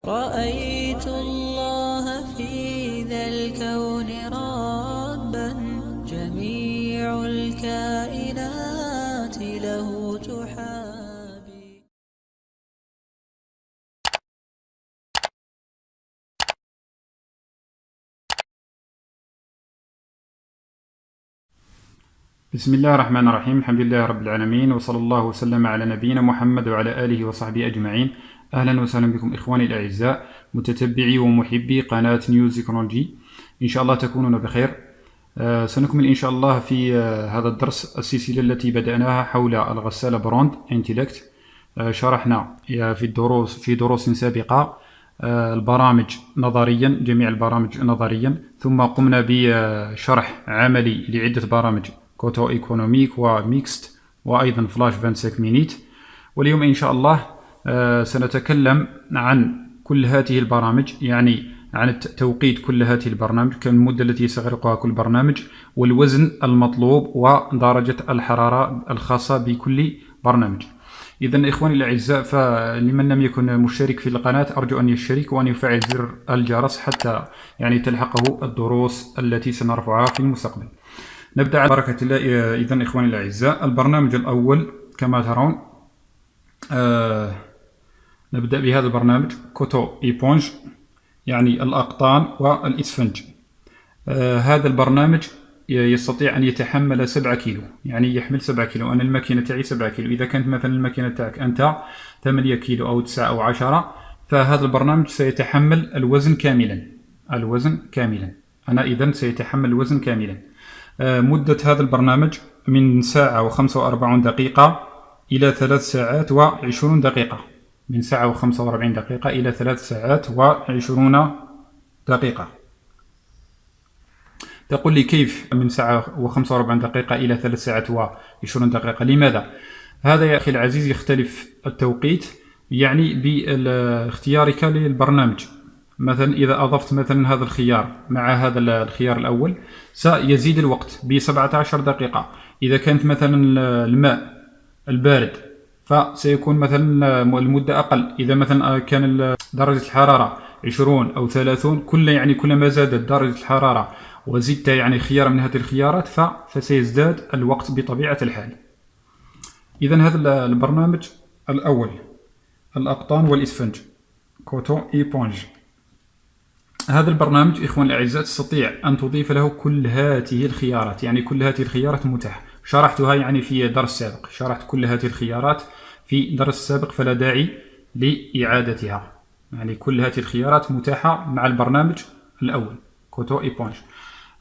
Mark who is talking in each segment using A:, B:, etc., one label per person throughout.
A: رأيت الله في ذا الكون ربا، جميع الكائنات له تحابي.
B: بسم الله الرحمن الرحيم. الحمد لله رب العالمين، وصلى الله وسلم على نبينا محمد وعلى آله وصحبه أجمعين. أهلا وسهلا بكم إخواني الأعزاء متتبعي ومحبي قناة نيوزيكولوجي، إن شاء الله تكونون بخير. سنكمل إن شاء الله في هذا الدرس السلسلة التي بدأناها حول الغسالة بروند انتلكت. شرحنا في دروس سابقة البرامج نظريا، جميع البرامج نظريا، ثم قمنا بشرح عملي لعدة برامج كوتو ايكونوميك وميكست وأيضا فلاش 25 مينيت. واليوم إن شاء الله سنتكلم عن كل هذه البرامج، يعني عن توقيت كل هذه البرامج، كالمدة التي يستغرقها كل برنامج، والوزن المطلوب، ودرجة الحرارة الخاصة بكل برنامج. إذن إخواني الأعزاء، فلمن لم يكن مشترك في القناة أرجو أن يشترك وأن يفعل زر الجرس حتى يعني تلحقه الدروس التي سنرفعها في المستقبل. نبدأ على بركة الله. إذن إخواني الأعزاء، البرنامج الأول كما ترون، نبدأ بهذا البرنامج كوتو إيبونج، يعني الأقطان والإسفنج. هذا البرنامج يستطيع أن يتحمل 7 كيلو، يعني يحمل 7 كيلو. أنا الماكينة تاعي 7 كيلو. إذا كانت مثلا الماكينة تاعك أنت 8 كيلو أو 9 أو 10، فهذا البرنامج سيتحمل الوزن كاملا. أنا إذن سيتحمل الوزن كاملا. مدة هذا البرنامج من ساعة و45 دقيقة إلى 3 ساعات و20 دقيقة. من ساعة و45 دقيقة إلى 3 ساعات و20 دقيقة. تقول لي كيف من ساعة و45 دقيقة إلى 3 ساعات و20 دقيقة؟ لماذا؟ هذا يا أخي العزيز يختلف التوقيت يعني باختيارك للبرنامج. مثلا إذا أضفت مثلا هذا الخيار مع هذا الخيار الأول سيزيد الوقت ب 17 دقيقة. إذا كانت مثلا الماء البارد فسيكون مثلا المدة أقل. إذا مثلا كان درجة الحرارة 20 أو 30، كلما زادت درجة الحرارة وزدت يعني خيار من هذه الخيارات فسيزداد الوقت بطبيعة الحال. إذن هذا البرنامج الأول، الأقطان والإسفنج، كوتو إيبونج. هذا البرنامج إخوان الأعزاء تستطيع أن تضيف له كل هذه الخيارات، يعني كل هذه الخيارات متاحة. شرحتها يعني في درس سابق، شرحت كل هذه الخيارات في درس سابق، فلا داعي لإعادتها. يعني كل هذه الخيارات متاحة مع البرنامج الأول كوتو إيبونج.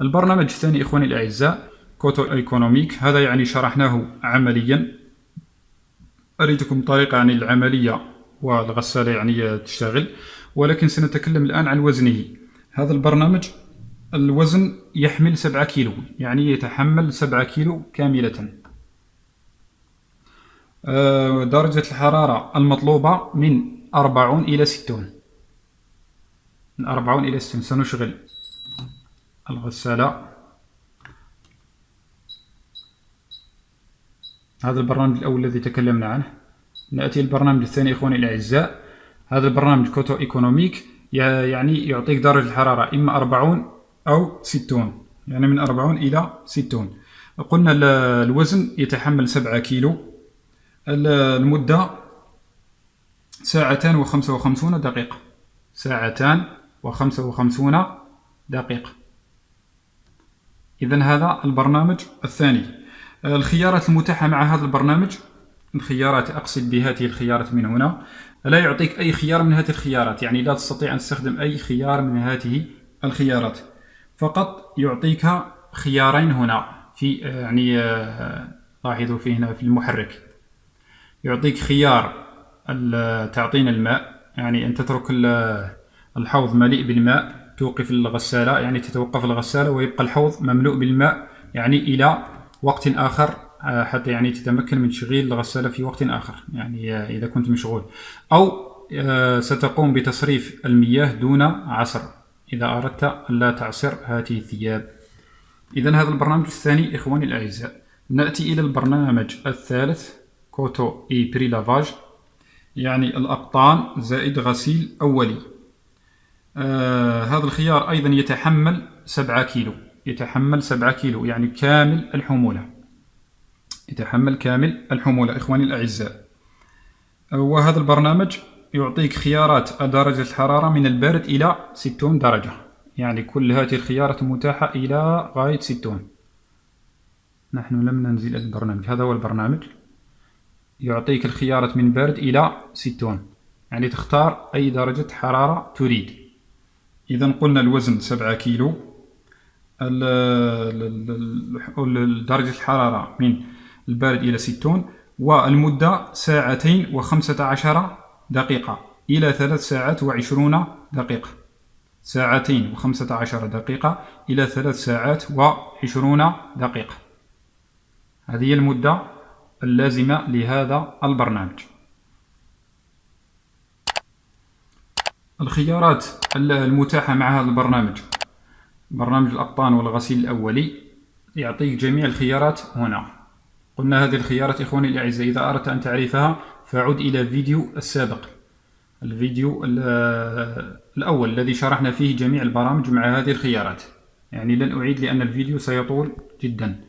B: البرنامج الثاني إخواني الأعزاء كوتو إيكونوميك. هذا يعني شرحناه عمليا، أريدكم طريقة يعني العملية والغسالة يعني تشتغل، ولكن سنتكلم الآن عن وزنه. هذا البرنامج الوزن يحمل 7 كيلو، يعني يتحمل 7 كيلو كاملة. درجة الحرارة المطلوبة من 40 إلى 60. من 40 إلى 60. سنشغل الغسالة. هذا البرنامج الأول الذي تكلمنا عنه. نأتي البرنامج الثاني إخواني الأعزاء. هذا البرنامج كوتو إيكونوميك، يعني يعطيك درجة الحرارة إما 40 أو 60، يعني من 40 إلى 60. قلنا الوزن يتحمل 7 كيلو. المدة 2 و55 دقيقة. 2 و55 دقيقة. إذن هذا البرنامج الثاني. الخيارات المتاحة مع هذا البرنامج، الخيارات أقصد بهذه الخيارات من هنا، لا يعطيك أي خيار من هذه الخيارات، يعني لا تستطيع أن تستخدم أي خيار من هذه الخيارات، فقط يعطيك خيارين هنا في يعني لاحظوا في هنا في المحرك. يعطيك خيار تعطين الماء، يعني أن تترك الحوض مليء بالماء، توقف الغسالة، يعني تتوقف الغسالة ويبقى الحوض مملوء بالماء يعني إلى وقت آخر، حتى يعني تتمكن من تشغيل الغسالة في وقت آخر، يعني إذا كنت مشغول. أو ستقوم بتصريف المياه دون عصر إذا أردت ألا تعصر هذه الثياب. إذن هذا البرنامج الثاني إخواني الأعزاء. نأتي إلى البرنامج الثالث كوتو إي بري لافاج، يعني الأقطان زائد غسيل أولي. هذا الخيار أيضا يتحمل 7 كيلو، يتحمل 7 كيلو يعني كامل الحمولة، يتحمل كامل الحمولة إخواني الأعزاء. وهذا البرنامج يعطيك خيارات درجة الحرارة من البارد إلى 60 درجة، يعني كل هذه الخيارات متاحة إلى غاية 60. نحن لم ننزل البرنامج، هذا هو البرنامج، يعطيك الخيارات من بارد إلى 60، يعني تختار أي درجة حرارة تريد. إذا قلنا الوزن 7 كيلو، درجة الحرارة من البارد إلى 60، والمدة 2:15 دقيقة إلى 3 ساعات و20 دقيقة. 2:15 دقيقة إلى 3 ساعات و20 دقيقة، هذه هي المدة اللازمة لهذا البرنامج. الخيارات المتاحة مع هذا البرنامج، برنامج الأقطان والغسيل الأولي، يعطيك جميع الخيارات هنا. قلنا هذه الخيارات إخواني الأعزاء إذا أردت أن تعرفها فعد إلى الفيديو السابق، الفيديو الأول الذي شرحنا فيه جميع البرامج مع هذه الخيارات، يعني لن أعيد لأن الفيديو سيطول جدا.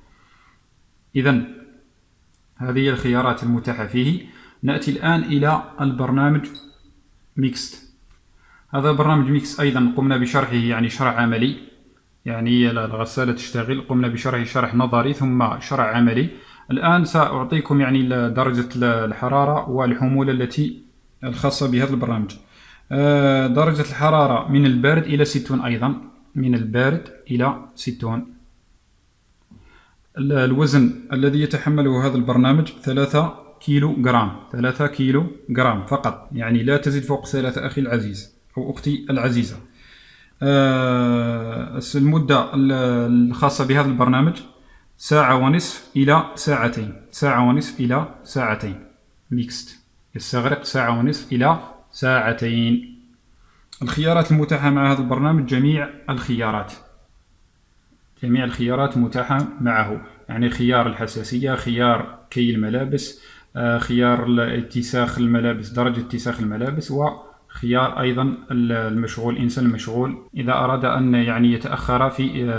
B: إذن هذه هي الخيارات المتاحة فيه. نأتي الآن إلى البرنامج ميكست. هذا البرنامج ميكس أيضا قمنا بشرحه، يعني شرح عملي، يعني الغسالة تشتغل، قمنا بشرحه شرح نظري ثم شرح عملي. الآن سأعطيكم يعني درجة الحرارة والحمولة التي الخاصة بهذا البرنامج. درجة الحرارة من البارد إلى 60، أيضا من البارد إلى 60. الوزن الذي يتحمله هذا البرنامج 3 كيلو جرام، 3 كيلو جرام فقط، يعني لا تزيد فوق 3 أخي العزيز أو أختي العزيزة. المدة الخاصة بهذا البرنامج 1:30 إلى 2 ساعة، 1:30 إلى 2 ميكست، يستغرق 1:30 إلى 2. الخيارات المتاحة مع هذا البرنامج جميع الخيارات متاحة معه، يعني خيار الحساسية، خيار كي الملابس، خيار اتساخ الملابس، درجة اتساخ الملابس، وخيار أيضا المشغول، الإنسان المشغول إذا أراد أن يعني يتأخر في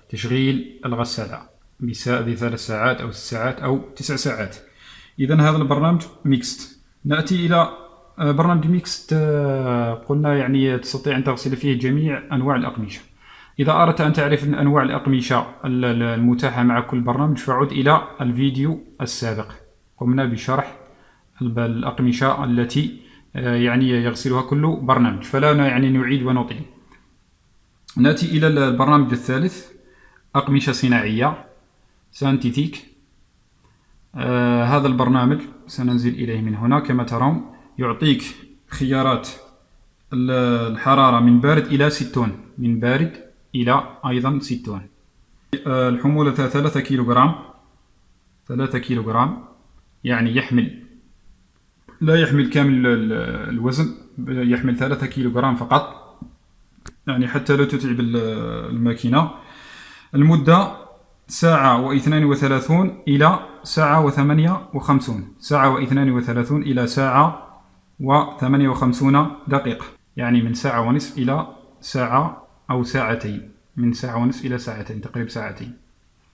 B: تشغيل الغسالة ب3 ساعات أو 6 ساعات أو 9 ساعات. إذا هذا البرنامج ميكست. نأتي إلى برنامج ميكست، قلنا يعني تستطيع أن تغسل فيه جميع أنواع الأقمشة. إذا أردت أن تعرف أنواع الأقمشة المتاحة مع كل برنامج فعد إلى الفيديو السابق، قمنا بشرح الأقمشة التي يعني يغسلها كل برنامج، فلا يعني نعيد ونطيل. نأتي إلى البرنامج الثالث، أقمشة صناعية سانتيتيك. هذا البرنامج سننزل إليه من هنا كما ترون، يعطيك خيارات الحرارة من بارد إلى 60، من بارد إلى أيضا 60. الحمولة 3 كيلو جرام، 3 كيلو جرام، يعني لا يحمل كامل الوزن، يحمل 3 كيلو جرام فقط، يعني حتى لا تتعب الماكينة. المدة 1:32 إلى 1:58، 1:32 إلى 1:58 دقيقة، يعني من 1:30 إلى 1 أو 2 من 1:30 إلى 2 تقريبا 2.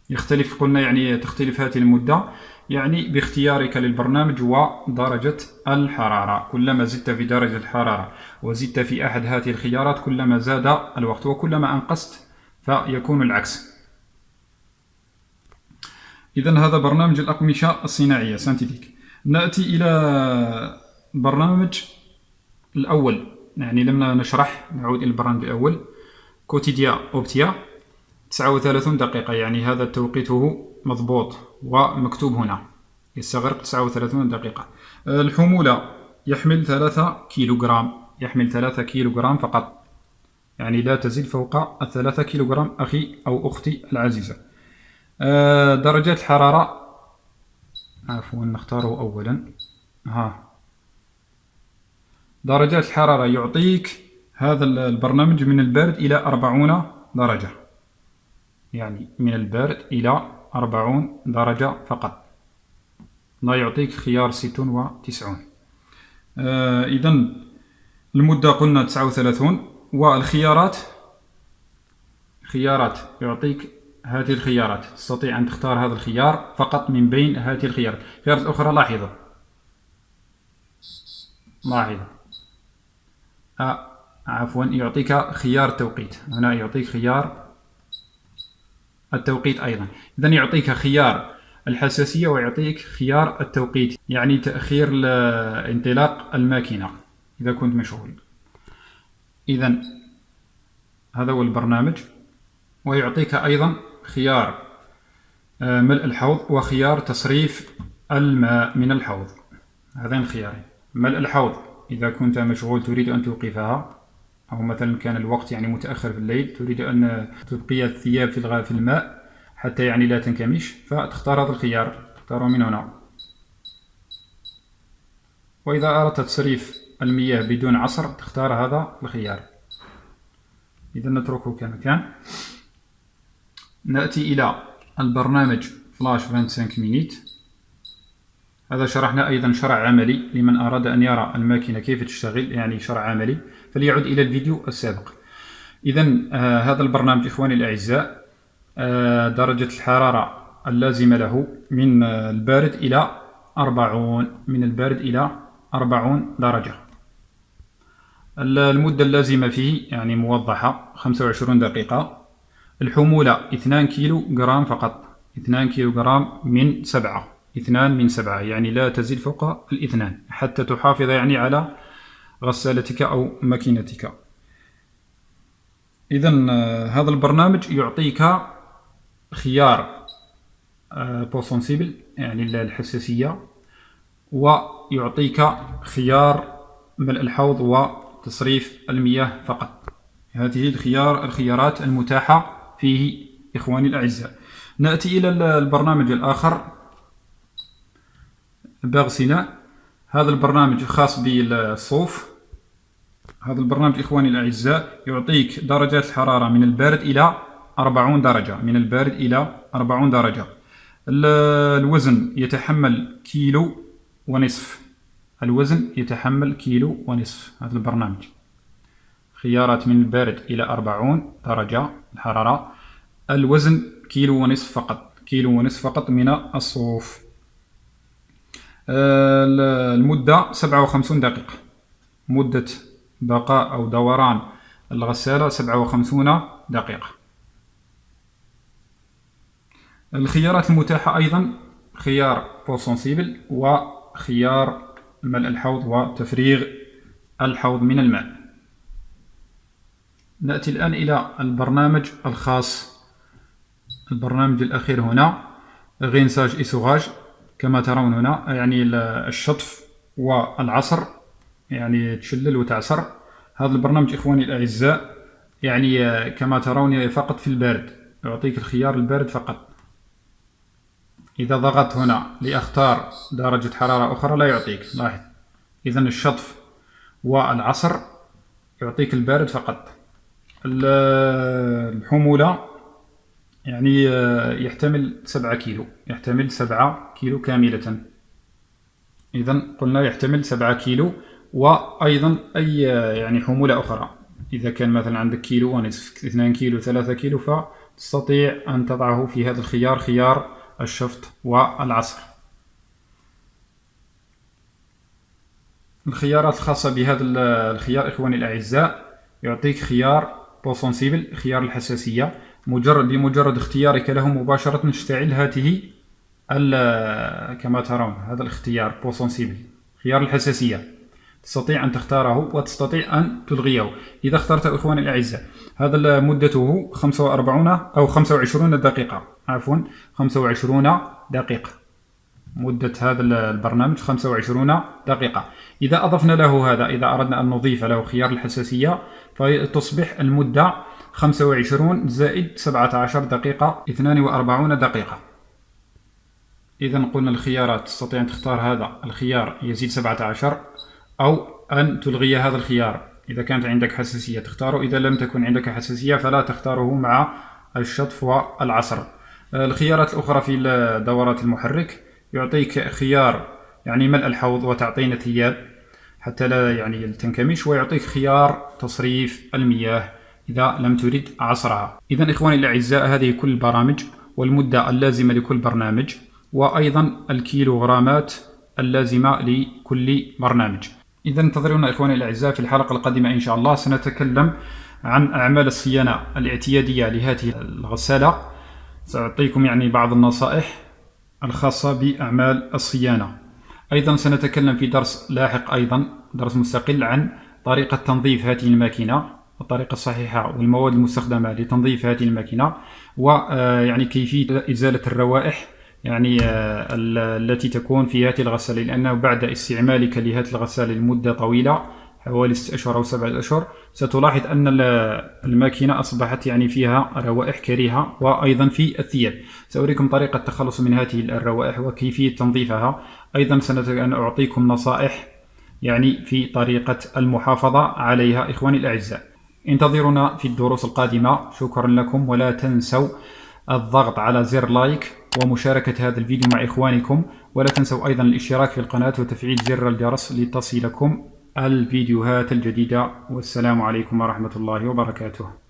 B: يختلف، قلنا يعني تختلف هذه المدة يعني باختيارك للبرنامج ودرجة الحرارة. كلما زدت في درجة الحرارة وزدت في أحد هذه الخيارات كلما زاد الوقت، وكلما أنقصت فيكون العكس. إذن هذا برنامج الأقمشة الصناعية سانتيتيك. نأتي إلى البرنامج الأول، يعني لم نشرح، نعود إلى البرنامج الأول، كوتيديا أوبتيا 39 دقيقة، يعني هذا توقيته مضبوط ومكتوب هنا، يستغرق 39 دقيقة. الحمولة يحمل 3 كيلو جرام، يحمل 3 كيلو جرام فقط، يعني لا تزيد فوق 3 كيلو جرام أخي أو أختي العزيزة. درجات الحرارة، عفوا نختاره أولا. درجات الحرارة يعطيك هذا البرنامج من البارد إلى 40 درجة، يعني من البارد إلى 40 درجة فقط، لا يعطيك خيار 60 و 90. إذن المدة قلنا 39 والخيارات يعطيك هذه الخيارات، تستطيع أن تختار هذا الخيار فقط من بين هذه الخيارات. الخيارات الأخرى لاحظوا عفوا يعطيك خيار التوقيت، هنا يعطيك خيار التوقيت أيضا. إذا يعطيك خيار الحساسية ويعطيك خيار التوقيت، يعني تأخير انطلاق الماكينة إذا كنت مشغول. إذا هذا هو البرنامج. ويعطيك أيضا خيار ملء الحوض وخيار تصريف الماء من الحوض. هذين الخيارين. ملء الحوض إذا كنت مشغول تريد أن توقفها، أو مثلا كان الوقت يعني متأخر في الليل تريد أن تبقي الثياب في الماء حتى يعني لا تنكمش، فتختار هذا الخيار، تختاره من هنا. وإذا أردت تصريف المياه بدون عصر تختار هذا الخيار. إذا نتركه كما كان. نأتي إلى البرنامج فلاش 25 مينيت. هذا شرحنا أيضا شرح عملي لمن أراد أن يرى الماكينة كيف تشتغل، يعني شرح عملي، فليعد إلى الفيديو السابق. إذا هذا البرنامج إخواني الأعزاء درجة الحرارة اللازمة له من البارد إلى 40 درجة. المدة اللازمة فيه يعني موضحة 25 دقيقة. الحمولة 2 كيلو جرام فقط، 2 كيلو جرام من 7، 2 من 7 يعني لا تزيد فوق الاثنان حتى تحافظ يعني على غسالتك أو ماكينتك. إذا هذا البرنامج يعطيك خيار بوسونسيبل يعني الحساسية، ويعطيك خيار ملء الحوض وتصريف المياه فقط. هذه الخيارات المتاحة فيه إخواني الأعزاء. نأتي إلى البرنامج الآخر باغسنا. هذا البرنامج خاص بالصوف. هذا البرنامج إخواني الأعزاء يعطيك درجات الحرارة من البارد إلى 40 درجة، من البارد إلى 40 درجة. الوزن يتحمل كيلو ونصف، الوزن يتحمل كيلو ونصف. هذا البرنامج خيارات من البارد إلى 40 درجة الحرارة، الوزن كيلو ونصف فقط، كيلو ونصف فقط من الصوف. المدة 57 دقيقة، مدة بقاء أو دوران الغسالة 57 دقيقة. الخيارات المتاحة أيضا خيار بوسونسيبل وخيار ملء الحوض وتفريغ الحوض من الماء. نأتي الآن إلى البرنامج الخاص، البرنامج الأخير هنا غينساج إسوغاج. كما ترون هنا يعني الشطف والعصر، يعني تشلل وتعصر. هذا البرنامج إخواني الأعزاء يعني كما ترون فقط في البارد، يعطيك الخيار البارد فقط. إذا ضغطت هنا لأختار درجة حرارة أخرى لا يعطيك، لاحظ. إذا الشطف والعصر يعطيك البارد فقط. الحمولة يعني يحتمل 7 كيلو، يحتمل 7 كيلو كاملة. إذا قلنا يحتمل 7 كيلو، وأيضا أي يعني حمولة أخرى. إذا كان مثلا عندك كيلو ونصف، 2 كيلو، 3 كيلو، فتستطيع أن تضعه في هذا الخيار، خيار الشفط والعصر. الخيارات الخاصة بهذا الخيار إخواني الأعزاء يعطيك خيار بوسونسيبل، خيار الحساسية. بمجرد اختيارك له مباشرة تشتعل هذه كما ترون هذا الاختيار بوسونسيبل، خيار الحساسية. تستطيع أن تختاره وتستطيع أن تلغيه. إذا اخترته إخواني الأعزاء هذا مدته 45 أو 25 دقيقة، عفوا 25 دقيقة. مدة هذا البرنامج 25 دقيقة. إذا أضفنا له هذا، إذا أردنا أن نضيف له خيار الحساسية، فتصبح المدة 25 زائد 17 دقيقة، 42 دقيقة. إذا قلنا الخيارات تستطيع أن تختار هذا الخيار يزيد 17، أو أن تلغي هذا الخيار. إذا كانت عندك حساسية تختاره، إذا لم تكن عندك حساسية فلا تختاره مع الشطف والعصر. الخيارات الأخرى في دورات المحرك يعطيك خيار يعني ملء الحوض وتعطين ثياب. حتى لا يعني تنكمش، ويعطيك خيار تصريف المياه إذا لم ترد عصرها. إذا إخواني الأعزاء هذه كل البرامج والمدة اللازمة لكل برنامج، وأيضا الكيلوغرامات اللازمة لكل برنامج. إذا انتظرونا إخواني الأعزاء في الحلقة القادمة إن شاء الله. سنتكلم عن أعمال الصيانة الاعتيادية لهذه الغسالة. سأعطيكم يعني بعض النصائح الخاصة بأعمال الصيانة. أيضا سنتكلم في درس لاحق، أيضا درس مستقل، عن طريقة تنظيف هذه الماكينة، الطريقة الصحيحة والمواد المستخدمة لتنظيف هذه الماكينة، ويعني كيفية إزالة الروائح يعني التي تكون في هذه الغسالة، لأنه بعد استعمالك لهذه الغسالة لمدة طويلة حوالي 6 أشهر أو 7 أشهر ستلاحظ أن الماكينة أصبحت يعني فيها روائح كريهة، وأيضا في الثياب. سأريكم طريقة التخلص من هذه الروائح وكيفية تنظيفها. أيضا سأعطيكم نصائح يعني في طريقة المحافظة عليها إخواني الأعزاء. انتظرونا في الدروس القادمة. شكرا لكم، ولا تنسوا الضغط على زر لايك ومشاركة هذا الفيديو مع إخوانكم، ولا تنسوا أيضا الاشتراك في القناة وتفعيل زر الجرس لتصلكم الفيديوهات الجديدة. والسلام عليكم ورحمة الله وبركاته.